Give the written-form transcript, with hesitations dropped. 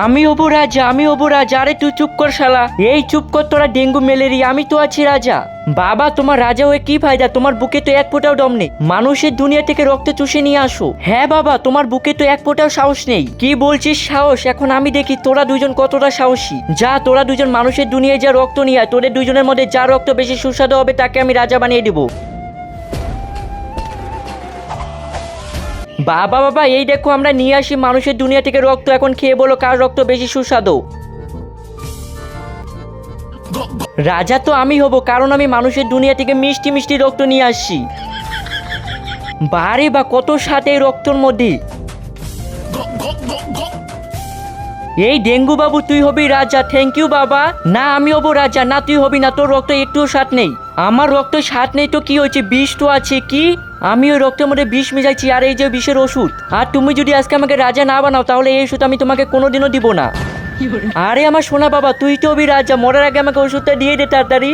আমি হবো রাজা, আমি হবো রাজা। আরে তুই চুপ কর শালা, এই চুপ কর তোরা, ডেঙ্গু ম্যালেরিয়া, আমি তো আছি রাজা। বাবা তোমার রাজা হয়ে কি ফায়দা, তোমার বুকে তো এক ফোঁটাও দম নেই, মানুষের দুনিয়া থেকে রক্ত চুষে নিয়ে আসো। হ্যাঁ বাবা, তোমার বুকে তো এক ফোঁটাও সাহস নেই। কি বলছিস সাহস? এখন আমি দেখি তোরা দুজন কতটা সাহসী। যা তোরা দুজন মানুষের দুনিয়ায় যা রক্ত নিয়ে আয়, তোদের দুজনের মধ্যে যা রক্ত বেশি সুস্বাদু হবে তাকে আমি রাজা বানিয়ে দেবো। বাবা বাবা, এই দেখো আমরা নিয়ে আসি মানুষের দুনিয়া থেকে রক্ত, এখন খেয়ে বলো কার রক্ত বেশি সুস্বাদু। রাজা তো আমি হব, কারণ আমি মানুষের দুনিয়া থেকে মিষ্টি মিষ্টি রক্ত নিয়ে আসছি। বারে বা কত স্বাদ এই রক্তর মধ্যে। এই ডেঙ্গু বাবু, তুই হবি রাজা। থ্যাংক ইউ বাবা। না আমি হব রাজা। না তুই হবি না, তোর রক্ত একটুও স্বাদ নেই। আমার রক্ত স্বাদ নেই তো কি হয়েছে, বিষ তো আছে। কি আমি ওই রক্তের মধ্যে বিষ মিশাইছি, আর এই যে বিষের ওষুধ। আর তুমি যদি আজকে আমাকে রাজা না বানাও তাহলে এই ওষুধ আমি তোমাকে কোনোদিনও দিব না। আরে আমার সোনা বাবা, তুই তো হবি রাজা, মরার আগে আমাকে ওষুধটা দিয়ে দে তাড়াতাড়ি।